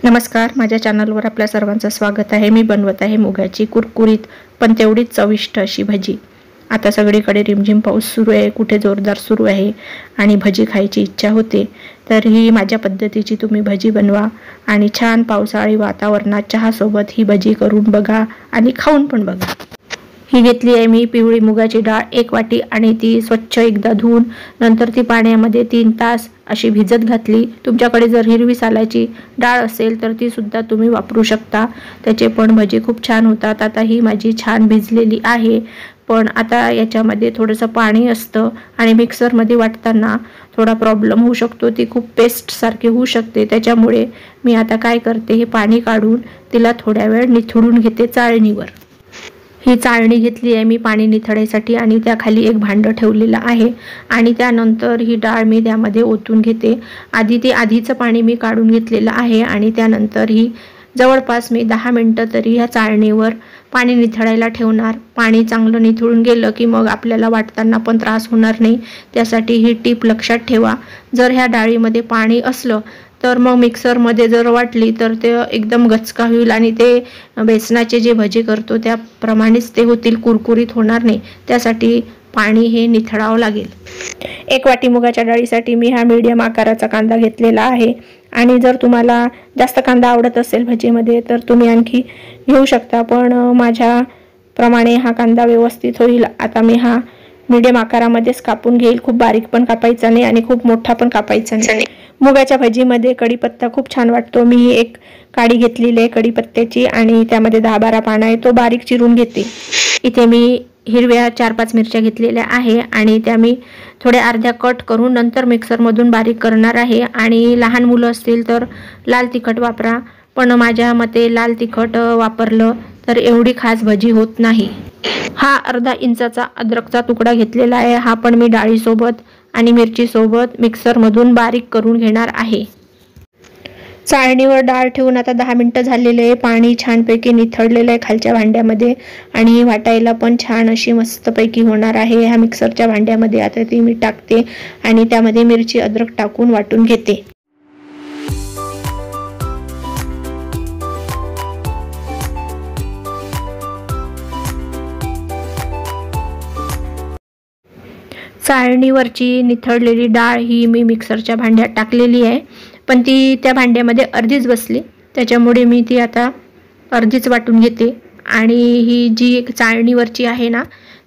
नमस्कार, माझ्या चॅनलवर आपल्या सर्वांचं स्वागत आहे। मी बनवत आहे मुगाची कुरकुरीत पण तेवढीच चविष्ट अशी भजी। आता सगळीकडे रिमझिम पाऊस सुरू आहे, कुठे जोरदार सुरू आहे आणि भजी खायची इच्छा होते। तर ही माझ्या पद्धतीची तुम्ही भजी बनवा आणि छान पावसाळी वातावरणात चहा सोबत ही भजी करून बघा आणि खाऊन पण बघा। ही घेतली आहे मी पिवळी मुगाची डाळ 1 वाटी आणि ती स्वच्छ एकदा धुवून नंतर ती पाण्यामध्ये 3 तास अशी भिजत घातली। तुमच्याकडे जर हिरवी सालाची डाळ असेल तर ती सुद्धा तुम्ही वापरू शकता, त्याचे पण भजी खूप छान होतात। आता ही माझी छान भिजलेली आहे, पण आता याच्यामध्ये थोडंसं पाणी असतं आणि मिक्सरमध्ये वाटताना थोडा प्रॉब्लेम होऊ शकतो, ती खूप पेस्ट सारखी होऊ शकते। त्याच्यामुळे मी आता काय करते, हे पाणी काढून तिला थोड्या वेळ निथळून घेते चाळणीवर। ही चाळणी घेतली आहे मी पाणी निथळायसाठी आणि त्याखाली एक भांडं ठेवलेलं आहे आणि त्यानंतर ही डाळ मी त्यामध्ये ओतून घेते। आधीचं पाणी मी काढून घेतलेलं आहे आणि त्यानंतर ही जवळपास मी 10 मिनिटं तरी ह्या चाळणीवर पाणी निथळायला ठेवणार। पाणी चांगलं निथळून गेलं की मग आपल्याला वाटताना पण त्रास होणार नाही, त्यासाठी ही टिप लक्षात ठेवा। जर ह्या डाळीमध्ये पाणी असलं तर मग मिक्सरमध्ये जर वाटली तर ते एकदम गचका होईल आणि ते बेसनाचे जे भजी करतो त्याप्रमाणेच ते होतील, कुरकुरीत होणार नाही। त्यासाठी पाणी हे निथळावं लागेल। 1 वाटी मुगाच्या डाळीसाठी मी हा मीडियम आकाराचा कांदा घेतलेला आहे आणि जर तुम्हाला जास्त कांदा आवडत असेल भजीमध्ये तर तुम्ही आणखी घेऊ शकता, पण माझ्याप्रमाणे हा कांदा व्यवस्थित होईल। आता मी हा मीडियम आकारामध्येच कापून घेईल, खूप बारीक पण कापायचा नाही आणि खूप मोठा पण कापायचा नाही। मुगाच्या भजीमध्ये कढीपत्ता खूप छान वाटतो। मी एक काडी घेतलेली आहे कढीपत्त्याची आणि त्यामध्ये 10-12 पानं आहे, तो बारीक चिरून घेते। इथे मी हिरव्या 4-5 मिरच्या घेतलेल्या आहे आणि त्या मी थोड्या अर्ध्या कट करून नंतर मिक्सरमधून बारीक करणार आहे। आणि लहान मुलं असतील तर लाल तिखट वापरा, पण माझ्या मते लाल तिखट वापरलं तर एवढी खास भजी होत नाही। हा अर्धा इंचाचा अद्रकचा तुकडा घेतलेला आहे, हा पण मी डाळीसोबत आणि मिरचीसोबत मिक्सरमधून बारीक करून घेणार आहे। चाळणीवर डाळ ठेवून आता 10 मिनिटं झालेले आहे। पाणी छानपैकी निथळलेलं आहे खालच्या भांड्यामध्ये आणि वाटायला पण छान अशी मस्तपैकी होणार आहे ह्या मिक्सरच्या भांड्यामध्ये। आता ती मी टाकते आणि त्यामध्ये मिरची अद्रक टाकून वाटून घेते। चाळणीवरची निथळलेली डाळ ही मी मिक्सरच्या भांड्यात टाकलेली आहे, पण ती त्या भांड्यामध्ये अर्धीच बसली, त्याच्यामुळे मी ती आता अर्धीच वाटून घेते आणि ही जी चाळणीवरची आहे ना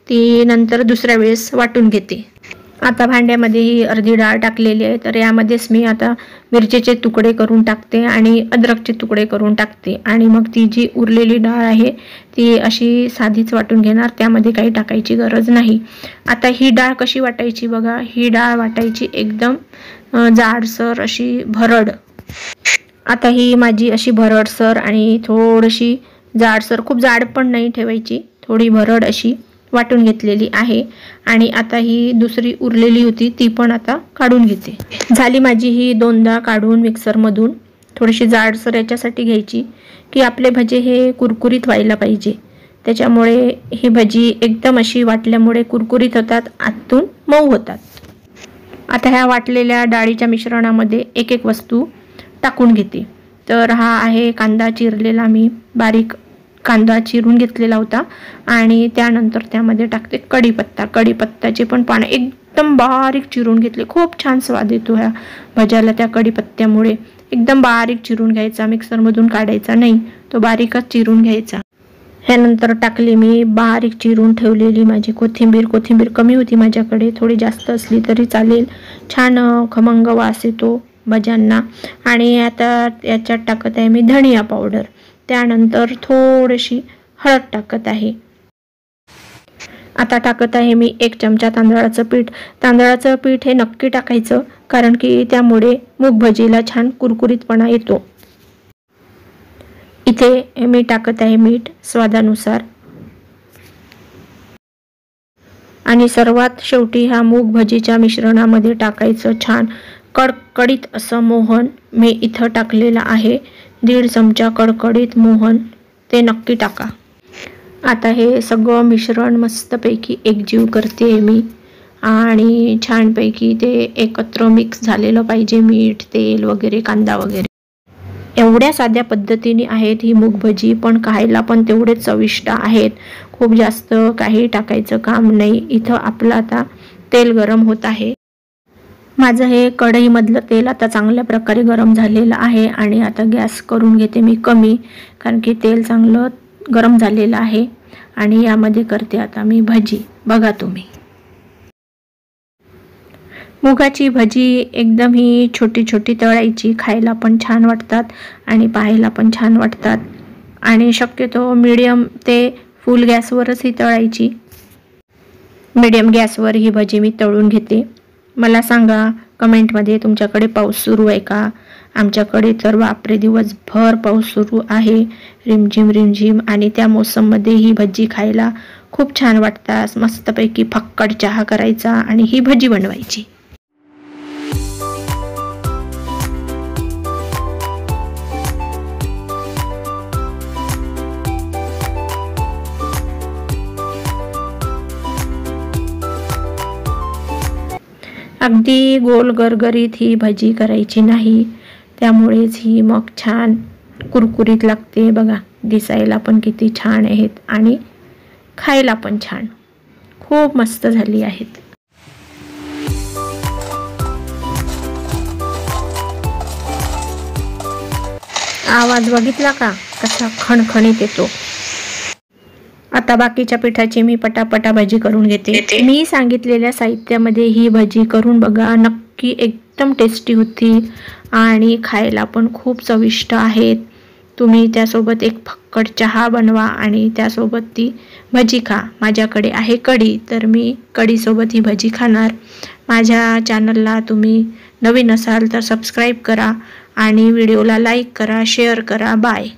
ती नंतर दुसऱ्या वेळेस वाटून घेते। आता भांड्यामध्ये ही अर्धी डाळ टाकलेली आहे, तर यामध्येच मी आता मिरचीचे तुकडे करून टाकते आणि अद्रकचे तुकडे करून टाकते आणि मग ती जी उरलेली डाळ आहे ती अशी साधीच वाटून घेणार, त्यामध्ये काही टाकायची गरज नाही। आता ही डाळ कशी वाटायची बघा, ही डाळ वाटायची एकदम जाडसर अशी भरड। आता ही माझी अशी भरडसर आणि थोडीशी जाडसर, खूप जाड पण नाही ठेवायची, थोडी भरड अशी वाटून घेतलेली आहे। आणि आता ही दुसरी उरलेली होती ती पण आता काढून घेते। झाली माझी ही 2दा काढून मिक्सरमधून। थोडीशी जाडसर याच्यासाठी घ्यायची की आपले भजे हे कुरकुरीत व्हायला पाहिजे, त्याच्यामुळे ही भजी एकदम अशी वाटल्यामुळे कुरकुरीत होतात, आतून मऊ होतात। आता ह्या वाटलेल्या डाळीच्या मिश्रणामध्ये एक एक वस्तू टाकून घेते। तर हा आहे कांदा चिरलेला, मी बारीक कांदा चिरून घेतलेला होता आणि त्यानंतर त्यामध्ये टाकते कढीपत्ता। कढीपत्त्याचे पण पानं एकदम बारीक चिरून घेतले, खूप छान स्वाद येतो ह्या भज्याला त्या कढीपत्त्यामुळे। एकदम बारीक चिरून घ्यायचा, मिक्सरमधून काढायचा नाही, तो बारीकच चिरून घ्यायचा। ह्यानंतर टाकली मी बारीक चिरून ठेवलेली माझी कोथिंबीर। कोथिंबीर कमी होती माझ्याकडे, थोडी जास्त असली तरी चालेल, छान खमंग वास येतो भज्यांना। आणि आता याच्यात टाकत आहे मी धनिया पावडर, त्यानंतर थोडीशी हळद टाकत आहे। आता टाकत आहे मी 1 चमचा तांदळाचं पीठ। तांदळाचं पीठ हे नक्की टाकायचं, कारण की त्यामुळे मूग भजीला छान कुरकुरीतपणा येतो। इथे मी टाकत आहे मीठ स्वादानुसार आणि सर्वात शेवटी ह्या मूग भजीच्या मिश्रणामध्ये टाकायचं छान कडकडीत असं मोहन। मी इथं टाकलेलं आहे 1.5 चमचा कडकडीत मोहन, ते नक्की टाका। आता हे सगळं मिश्रण मस्तपैकी एकजीव करते मी आणि छानपैकी ते एकत्र मिक्स झालेलं पाहिजे, मीठ, तेल वगैरे, कांदा वगैरे। एवढ्या साध्या पद्धतीने आहेत ही मूग भजी, पण खायला पण तेवढेच चविष्ट आहेत. खूप जास्त काही टाकायचं काम नाही. इथं आपलं आता तेल गरम होत आहे. माझं हे कढईमधलं तेल आता चांगल्या प्रकारे गरम झालेलं आहे आणि आता गॅस करून घेते मी कमी, कारण की तेल चांगलं गरम झालेलं आहे. आणि यामध्ये करते आता मी भजी. बघा तुम्ही, मुगाची भजी एकदम ही छोटी छोटी तळायची, खायला पण छान वाटतात आणि पाहायला पण छान वाटतात. आणि शक्यतो मीडियम ते फुल गॅसवरच ही तळायची. मीडियम गॅसवर ही भजी मी तळून घेते. मला सांगा कमेंटमध्ये तुमच्याकडे पाऊस सुरू आहे का? आमच्याकडे तर बापरे दिवसभर पाऊस सुरू आहे, रिमझिम रिमझिम. आणि त्या मोसममध्ये ही भजी खायला खूप छान वाटतात. मस्तपैकी फक्कड चहा करायचा आणि ही भजी बनवायची. अगदी गोल गरगरीत ही भजी करायची नाही, त्यामुळेच ही मग छान कुरकुरीत लागते. बघा, दिसायला पण किती छान आहेत आणि खायला पण छान, खूप मस्त झाली आहेत. आवाज बघितला का कसा खणखणीत येतो. आता बाकीच्या पिठाची मी पटापटा भजी करून घेते. मी सांगितलेल्या साहित्यामध्ये ही भजी करून बघा, नक्की एकदम टेस्टी होती आणि खायला पण खूप चविष्ट आहेत. तुम्ही त्यासोबत एक फक्कड चहा बनवा आणि त्यासोबत ती भजी खा. माझ्याकडे आहे कढी, तर मी कढीसोबत ही भजी खाणार. माझ्या चॅनलला तुम्ही नवीन असाल तर सबस्क्राईब करा आणि व्हिडिओला लाईक करा, शेअर करा. बाय.